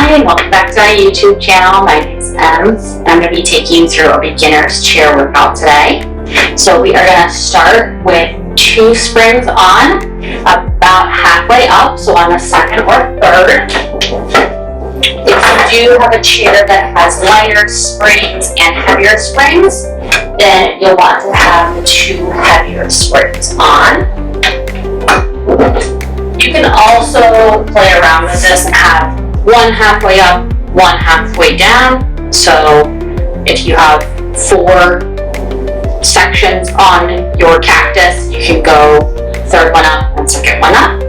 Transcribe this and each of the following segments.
Hi, and welcome back to my YouTube channel. My name is Em, and I'm going to be taking you through a beginner's chair workout today. So we are going to start with 2 springs on, about halfway up, so on the second or third. If you do have a chair that has lighter springs and heavier springs, then you'll want to have the 2 heavier springs on. You can also play around with this and have one halfway up, one halfway down. So if you have 4 sections on your cactus, you can go third one up and second one up.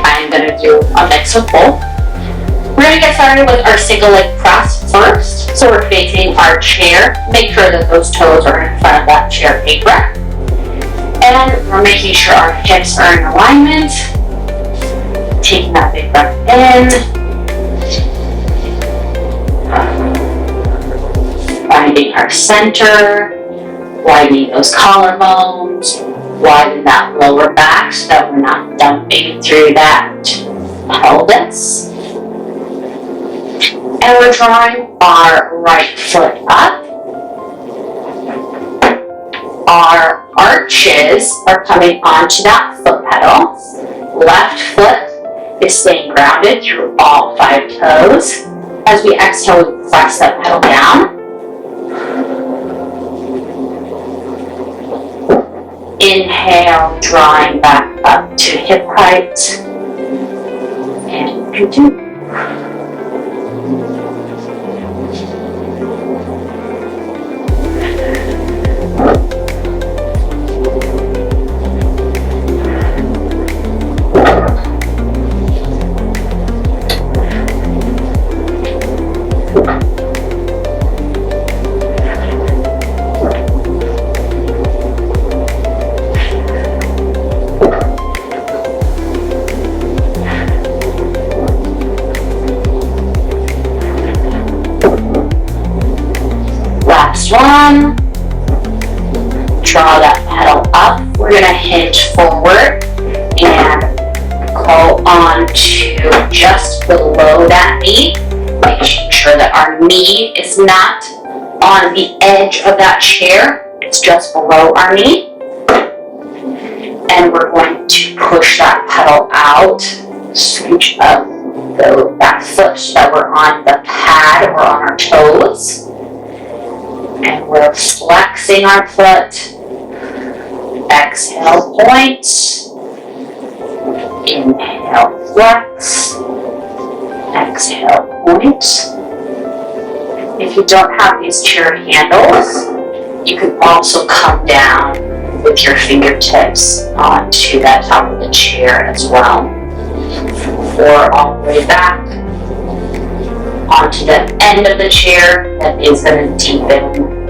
I'm going to do a mix of both. We're going to get started with our single leg press first. So we're facing our chair. Make sure that those toes are in front of that chair apron. And we're making sure our hips are in alignment. Taking that big breath in. Finding our center. Widening those collarbones. Widen that lower back so that we're not dumping through that pelvis. And we're drawing our right foot up. Our arches are coming onto that foot pedal. Left foot is staying grounded through all 5 toes. As we exhale, we press that pedal down. Inhale, drawing back up to hip height. And continue. One, draw that pedal up. We're going to hinge forward and go on to just below that knee, making sure that our knee is not on the edge of that chair. It's just below our knee. And we're going to push that pedal out, scooch up that foot so that we're on the pad or on our toes. And we're flexing our foot. Exhale, point. Inhale, flex. Exhale, point. If you don't have these chair handles, you can also come down with your fingertips onto that top of the chair as well. Or all the way back onto the end of the chair. That is going to deepen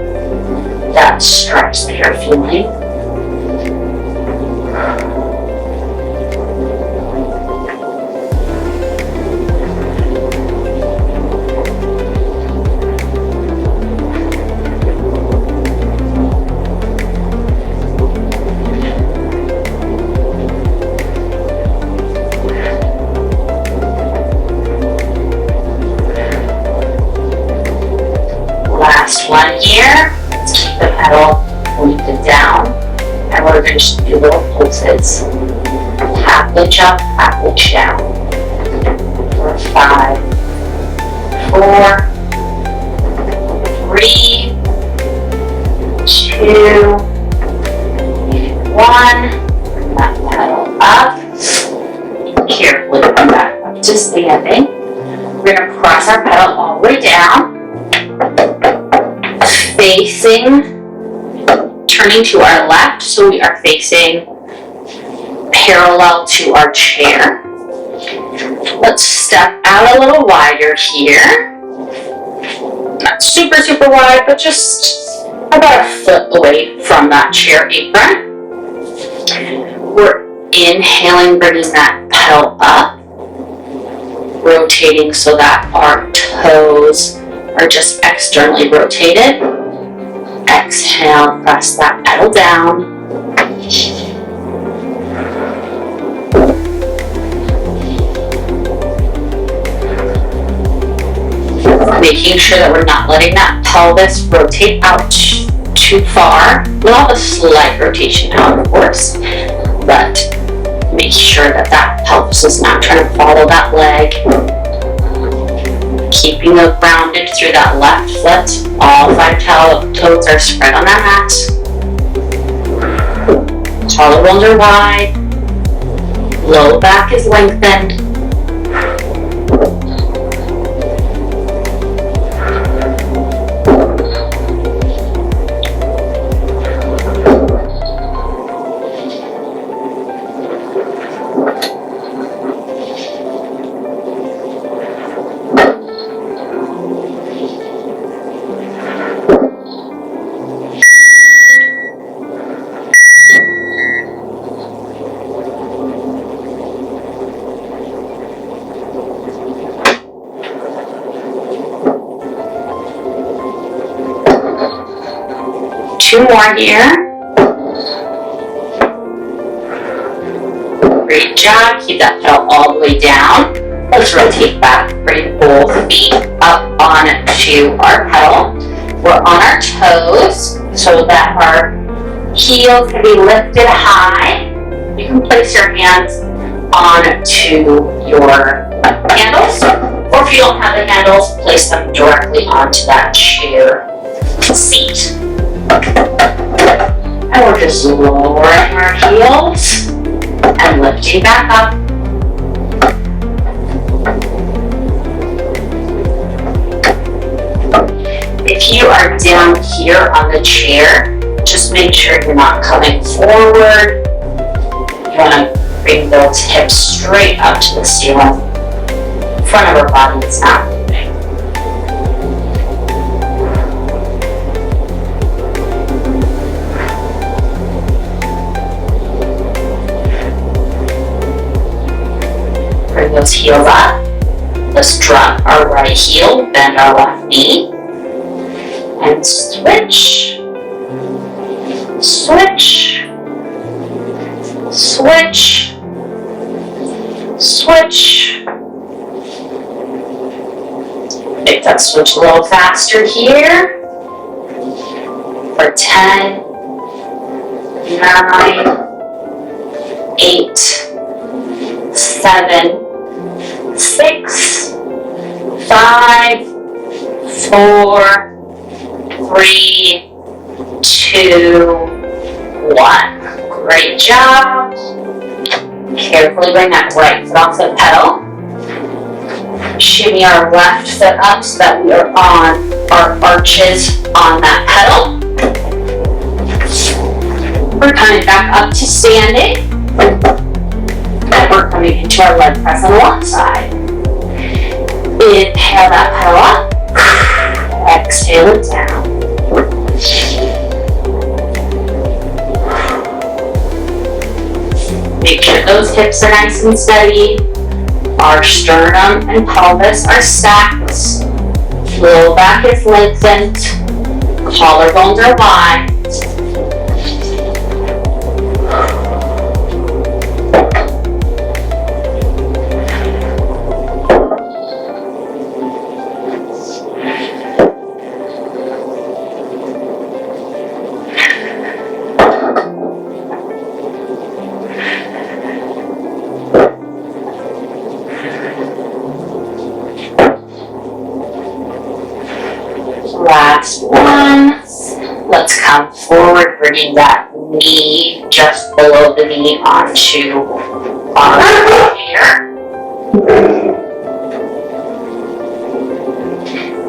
that stretch that you're feeling. Last one here. Let's keep the pedal pointed down, and we're going to do little pulses. Half inch up, half inch down. For 5, 4, 3, 2, 1. Bring that pedal up. Carefully come back up to standing. We're going to press our pedal all the way down. Facing, turning to our left, so we are facing parallel to our chair. Let's step out a little wider here. Not super, super wide, but just about a foot away from that chair apron. We're inhaling, bringing that pedal up, rotating so that our toes are just externally rotated. Exhale, press that pedal down. making sure that we're not letting that pelvis rotate out too far. We'll have a slight rotation out, of course, but make sure that that pelvis is not trying to follow that leg. Keeping it grounded through that left foot. All 5 toes are spread on that mat. Collarbones are wide. Low back is lengthened. Two more here. Great job. Keep that pedal all the way down. Let's rotate back. Bring both feet up onto our pedal. We're on our toes so that our heels can be lifted high. You can place your hands onto your handles, or if you don't have the handles, place them directly onto that chair seat. And we're just lowering our heels and lifting back up. If you are down here on the chair, just make sure you're not coming forward. You want to bring those hips straight up to the ceiling. Front of our body is not moving. Bring those heels up. Let's drop our right heel, bend our left knee, and switch, switch, switch, switch. Make that switch a little faster here. For 10, 9, 8, 7, 6, 5, 4, 3, 2, 1. Great job. Carefully bring that right foot off the pedal. Shimmy our left foot up so that we are on our arches on that pedal. We're coming back up to standing. And we're coming into our leg press on the left side. Inhale that pedal up. Exhale it down. Make sure those hips are nice and steady. Our sternum and pelvis are stacked. Low back is lengthened. Collarbones are wide. Last one. Let's come forward, bringing that knee just below the knee onto our chair.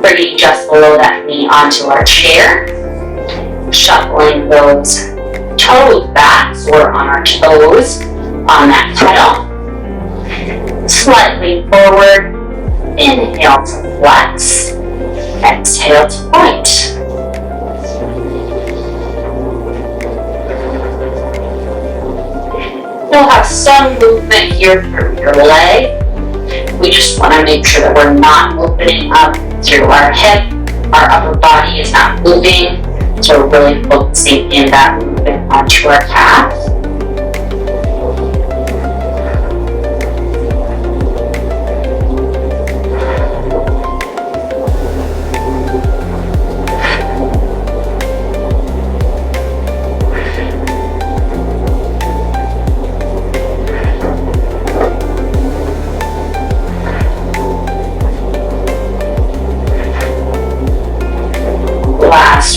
Bringing just below that knee onto our chair. Shuffling those toes back, so we're on our toes on that pedal. Slightly forward. Inhale to flex. Exhale to point. You'll have some movement here through your leg. We just want to make sure that we're not opening up through our hip. Our upper body is not moving. So we're really focusing in that movement onto our calf.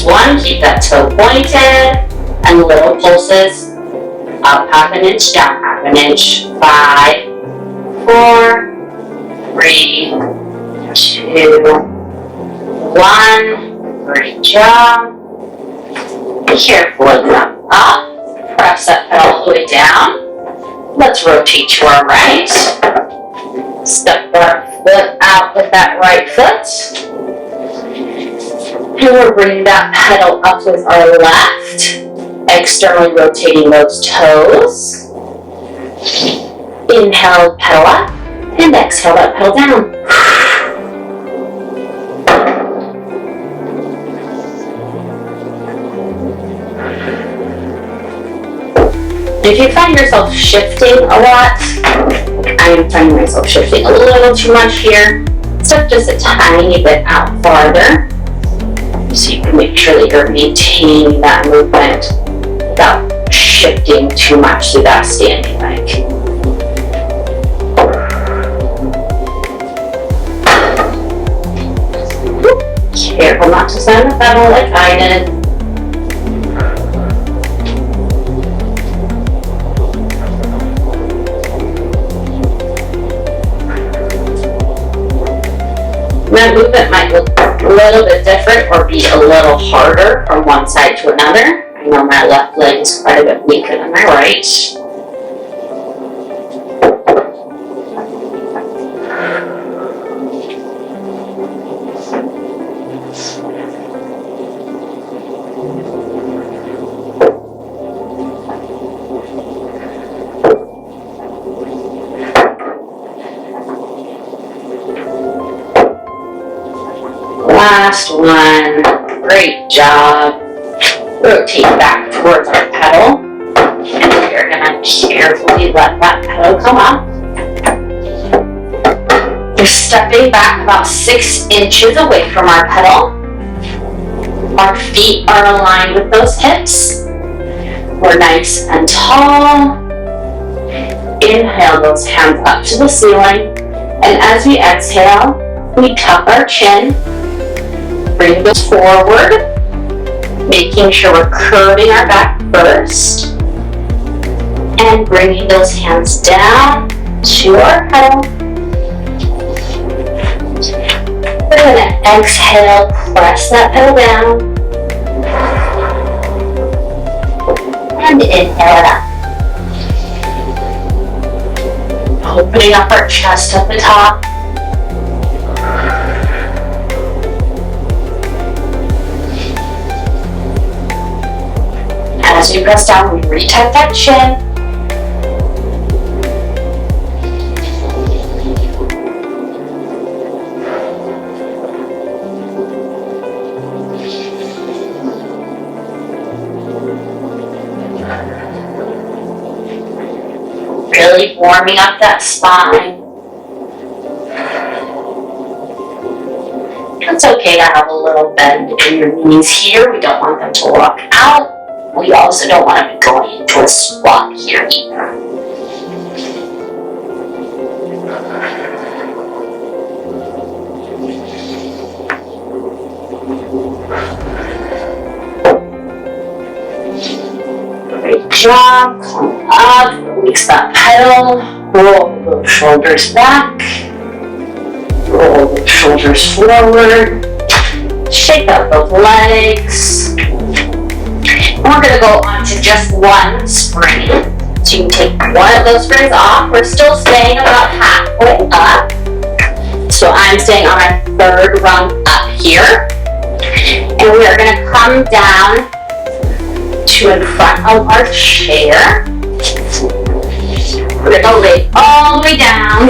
1, keep that toe pointed, and little pulses, up half an inch, down half an inch. 5, 4, 3, 2, 1. Great job. Carefully come up, press that pedal all the way down. Let's rotate to our right. Step our foot out with that right foot. And we're bringing that pedal up with our left. Externally rotating those toes. Inhale, pedal up, and exhale that pedal down. If you find yourself shifting a lot, I am finding myself shifting a little too much here. Step just a tiny bit out farther, so you can make sure that you're maintaining that movement without shifting too much through that standing leg. Careful not to slam the pedal like I did. That movement might look a little bit different or be a little harder from one side to another. I know my left leg is quite a bit weaker than my right. Last one. Great job. Rotate back towards our pedal. And we're going to carefully let that pedal come up. We're stepping back about 6 inches away from our pedal. Our feet are aligned with those hips. We're nice and tall. Inhale those hands up to the ceiling. And as we exhale, we tuck our chin. Bring those forward, making sure we're curving our back first, and bringing those hands down to our pedal. We're going to exhale, press that pedal down, and inhale it up. Opening up our chest at the top. As we press down, we retuck that chin. Really warming up that spine. It's okay to have a little bend in your knees here. We don't want them to walk out. We also don't want to be going into a squat here either. Great job. Come up, release that pedal. Roll those shoulders back. Roll the shoulders forward. Shake out those legs. We're going to go on to just one spring. So you can take one of those springs off. We're still staying about halfway up. So I'm staying on my 3rd rung up here. And we are going to come down to in front of our chair. We're going to lay all the way down.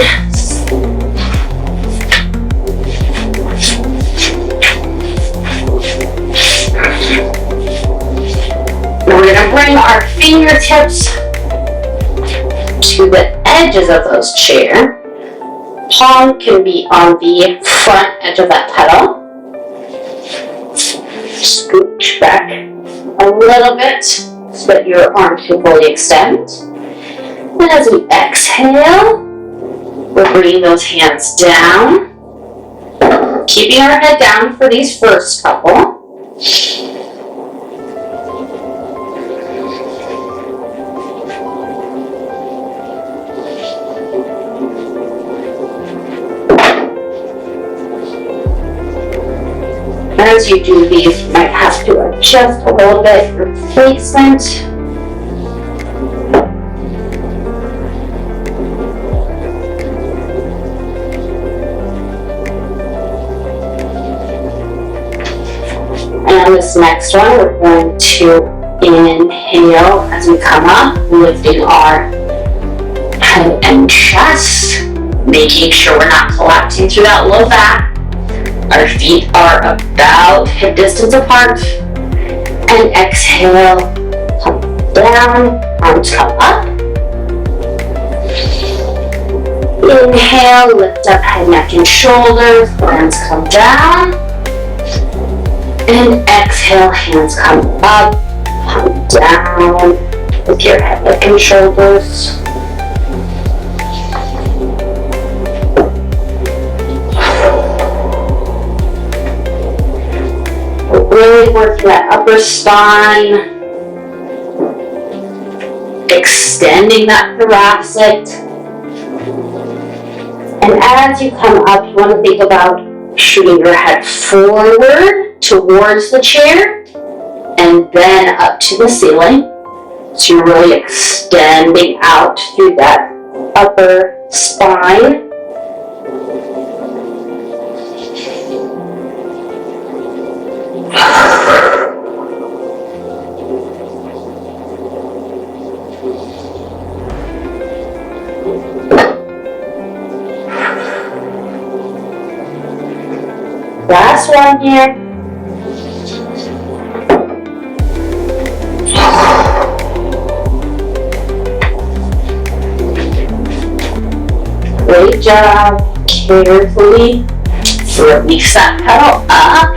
We're going to bring our fingertips to the edges of those chairs. Palm can be on the front edge of that pedal. Scooch back a little bit so that your arms can fully extend. And as we exhale, we're bringing those hands down, keeping our head down for these first couple. as you do these, you might have to adjust a little bit your placement. And on this next one, we're going to inhale as we come up, lifting our head and chest, making sure we're not collapsing through that low back. Our feet are about hip distance apart. And exhale, come down, arms come up. Inhale, lift up head, neck, and shoulders, hands come down. And exhale, hands come up, come down with your head, neck, and shoulders. Really working that upper spine, extending that thoracic. And as you come up, you want to think about shooting your head forward towards the chair and then up to the ceiling. So you're really extending out through that upper spine. Last one here. Great job. Carefully release that pedal up.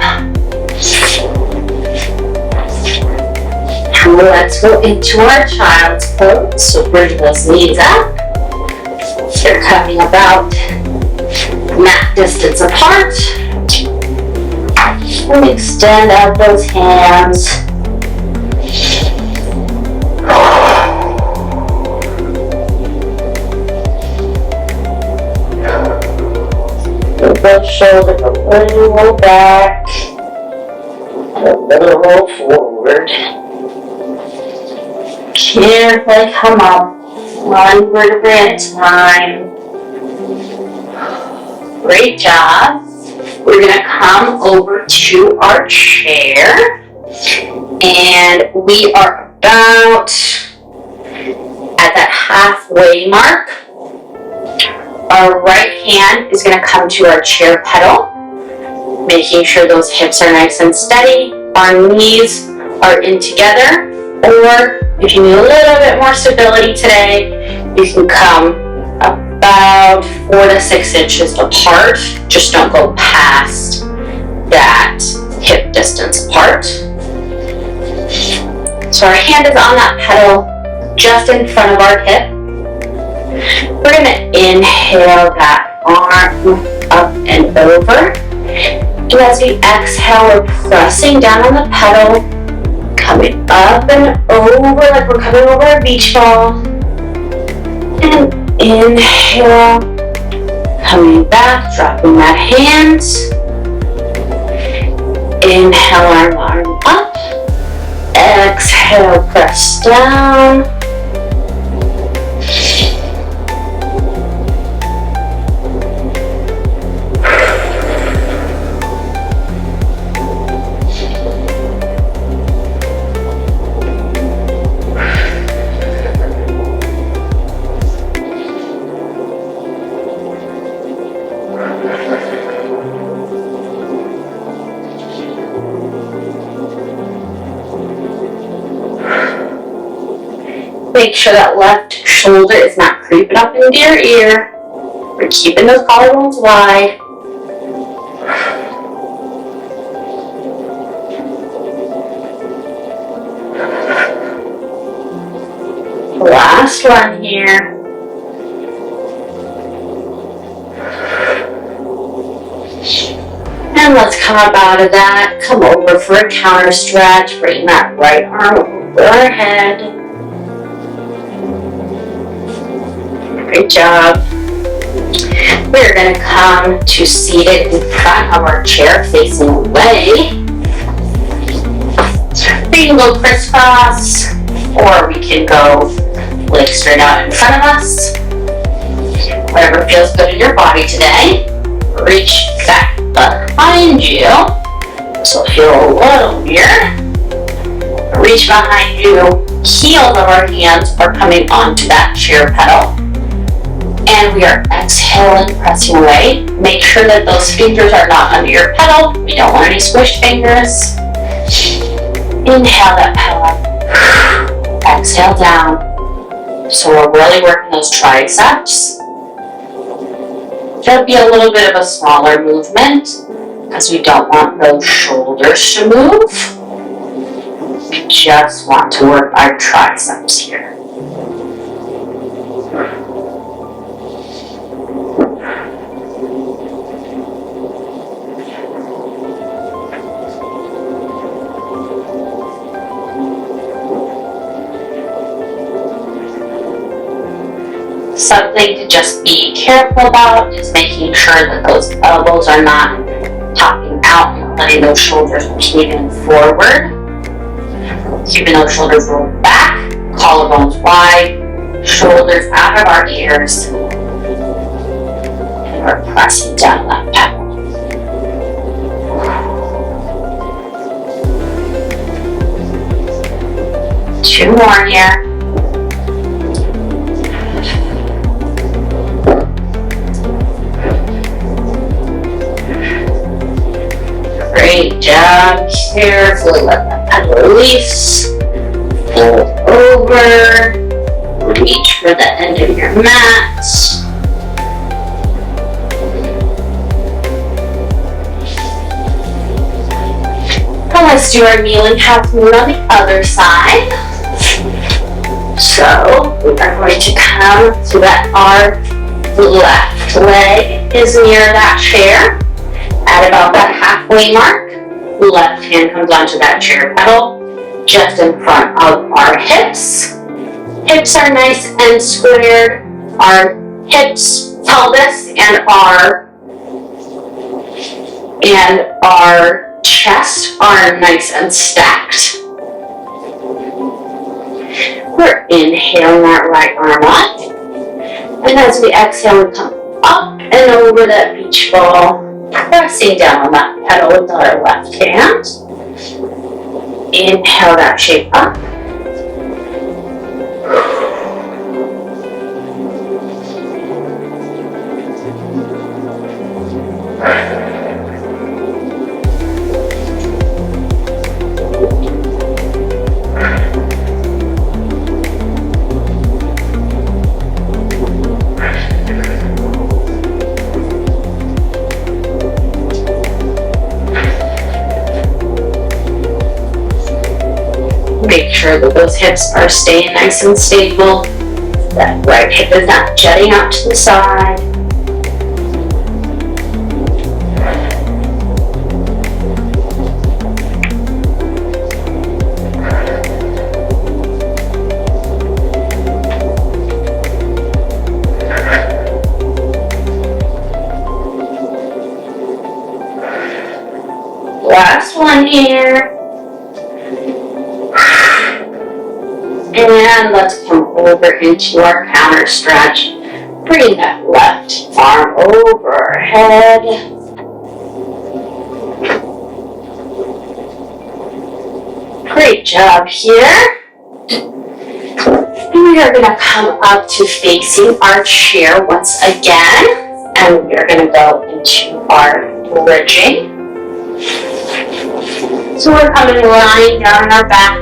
And let's go into our child's pose. So bring those knees up. They're coming about mat distance apart. And extend out those hands. Move those shoulders a little back and a little roll forward. Carefully come up, one vertebrae at a time. Great job. We're going to come over to our chair, and we are about at that halfway mark. Our right hand is going to come to our chair pedal, making sure those hips are nice and steady. Our knees are in together, or if you need a little bit more stability today, you can come about 4 to 6 inches apart. Just don't go past that hip distance apart. So our hand is on that pedal just in front of our hip. We're going to inhale that arm up and over. And as we exhale, we're pressing down on the pedal, coming up and over like we're coming over a beach ball. And inhale, coming back, dropping that hand. Inhale, arm up. Exhale, press down. Make sure that left shoulder is not creeping up into your ear. We're keeping those collarbones wide. Last one here. And let's come up out of that. Come over for a counter stretch. Bring that right arm over our head. Great job. We're going to come to seated in front of our chair facing away. We can go crisscross, or we can go legs straight out in front of us. Whatever feels good in your body today. Reach back behind you. So feel a little weird. Reach behind you. Heels of our hands are coming onto that chair pedal. And we are exhaling, pressing away. Make sure that those fingers are not under your pedal. We don't want any squished fingers. Inhale that pedal up. Exhale down. So we're really working those triceps. There'll be a little bit of a smaller movement because we don't want those shoulders to move. We just want to work our triceps here. Something to just be careful about is making sure that those elbows are not popping out and letting those shoulders keep forward. Keeping those shoulders rolled back, collarbones wide, shoulders out of our ears. And we're pressing down that pedal. Two more here. Great job. Carefully let that pedal release. Fold over. Reach for the end of your mat. Now let's do our kneeling half moon on the other side. So we are going to come so that our left leg is near that chair. At about that halfway mark, left hand comes onto that chair pedal, just in front of our hips. Hips are nice and squared. Our hips, pelvis, and our chest are nice and stacked. We're inhaling that right arm up. And as we exhale, we come up and over that beach ball. Pressing down on that pedal with our left hand. Inhale that shape up. Make sure that those hips are staying nice and stable. That right hip is not jutting out to the side. Last one here. And let's come over into our counter stretch. Bring that left arm overhead. Great job here. And we are going to come up to facing our chair once again. And we are going to go into our bridging. So we're coming lying down on our back.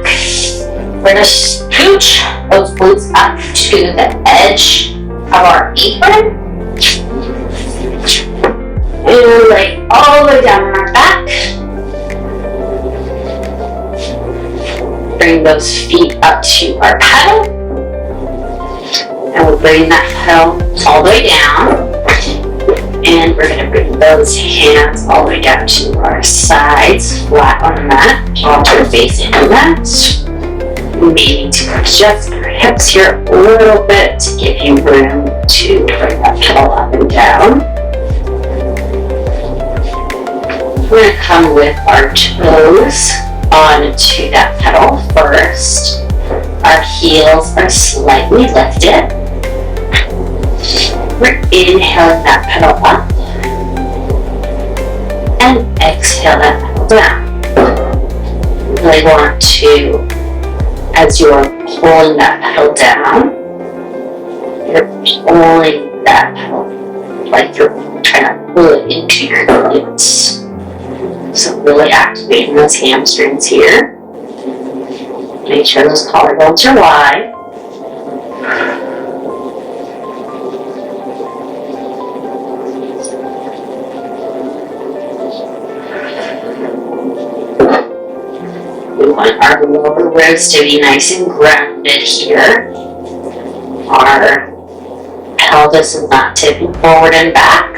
We're going to scooch those glutes up to the edge of our apron. And lay all the way down on our back. Bring those feet up to our pedal. And we'll bring that pedal all the way down. And we're going to bring those hands all the way down to our sides, flat on the mat, palms facing the mat. Maybe to adjust our hips here a little bit to give you room to bring that pedal up and down. We're going to come with our toes onto that pedal first. Our heels are slightly lifted. We're inhaling that pedal up and exhale that pedal down. You really want to, as you're pulling that pedal down, you're pulling that pedal like you're trying to pull it into your glutes. So really activating those hamstrings here. Make sure those collarbones are wide. We want our lower ribs to be nice and grounded here. Our pelvis is not tipping forward and back.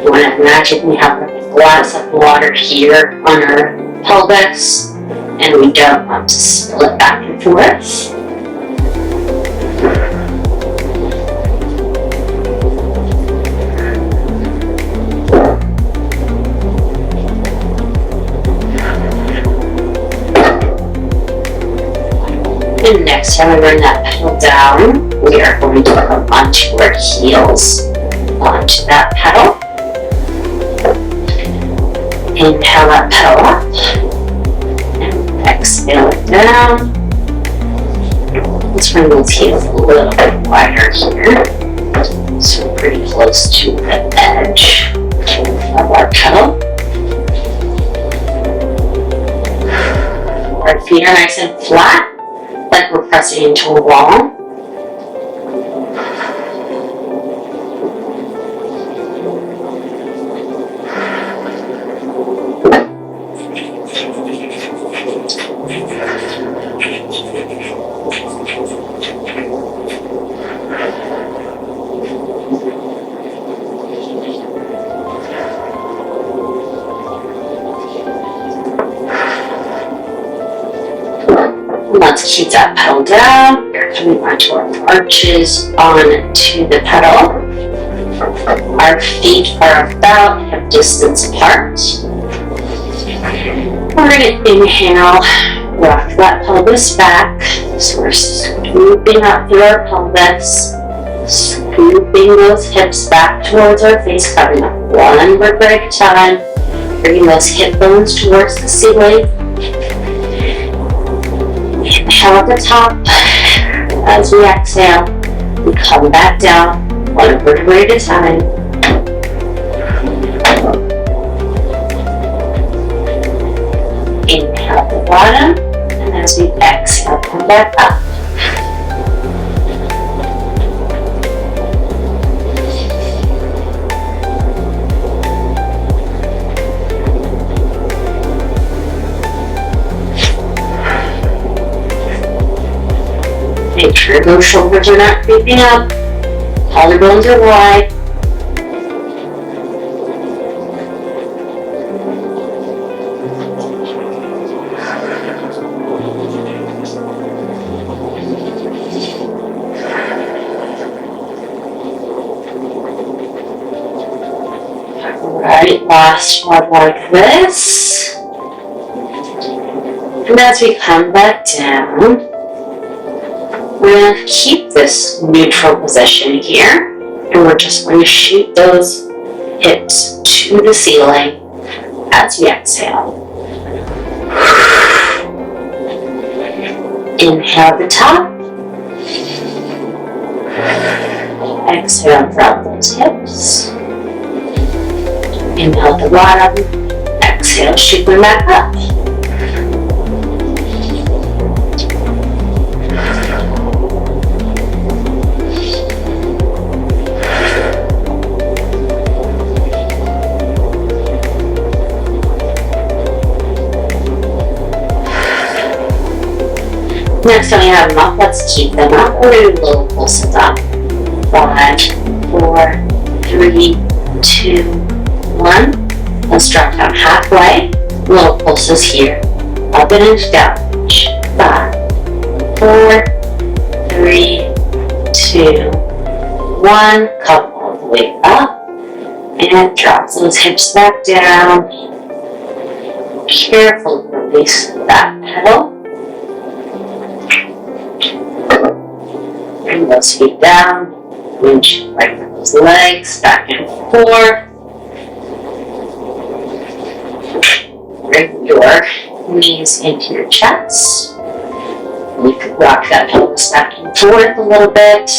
You want to imagine we have a glass of water here on our pelvis, and we don't want to spill it back and forth. And next time we bring that pedal down, we are going to come onto our heels, onto that pedal. Inhale that pedal up, and exhale it down. Let's bring those heels a little bit wider here, so we're pretty close to the edge of our pedal. Our feet are nice and flat, like we're pressing into a wall. Let's keep that pedal down. We're coming onto our arches, onto the pedal. Our feet are about hip distance apart. We're going to inhale, rock that pelvis back. So we're scooping up through our pelvis, scooping those hips back towards our face, covering up one vertebra at a time, bringing those hip bones towards the ceiling. Inhale at the top. As we exhale, we come back down, one vertebra at a time. Inhale at the bottom, and as we exhale, come back up. Make sure those shoulders are not creeping up. Collarbones are wide. Alright, last one like this. And as we come back down, we're going to keep this neutral position here, and we're just going to shoot those hips to the ceiling as we exhale. Inhale at the top. Exhale, drop those hips. Inhale at the bottom. Exhale, shoot them back up. Next time we have them up, let's keep them up. We're going to do little pulses up. 5, 4, 3, 2, 1. Let's drop down halfway. Little pulses here. Up and down. 5, 4, 3, 2, 1. Come all the way up. And drop those hips back down. Careful. release that pedal. Bring those feet down, reach right those legs back and forth. Bring your knees into your chest. You can rock that pelvis back and forth a little bit.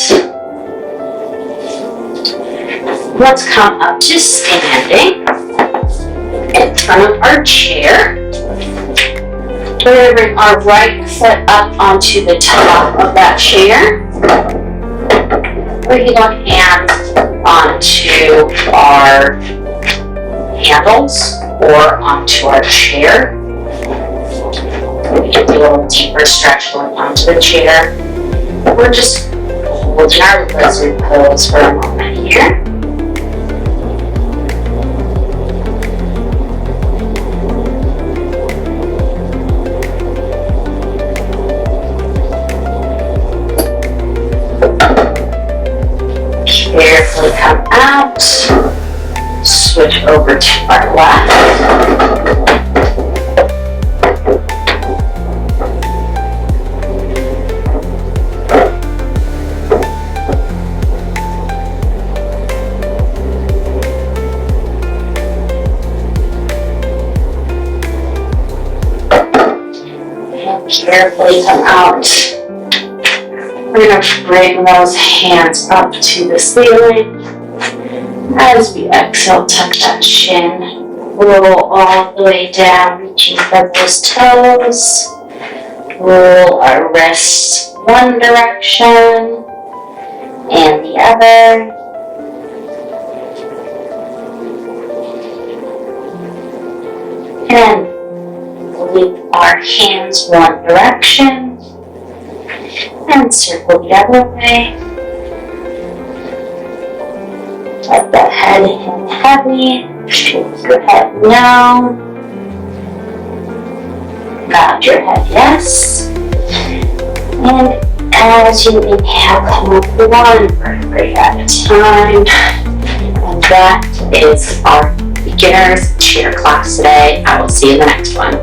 Let's come up to standing in front of our chair. We're going to bring our right foot up onto the top of that chair. Bring our hands onto our handles or onto our chair. We can do a little deeper stretch going onto the chair. We're just holding our lizard pose for a moment here. Carefully come out, switch over to our left. And carefully come out. We're going to bring those hands up to the ceiling. As we exhale, tuck that chin. Roll all the way down, reaching for those toes. Roll our wrists one direction and the other. And leave our hands one direction. And circle the other way. Let that head hang heavy. Shake your head no. Nod your head yes. And as you inhale, come up one vertebrae at a time. And that is our beginner's chair class today. I will see you in the next one.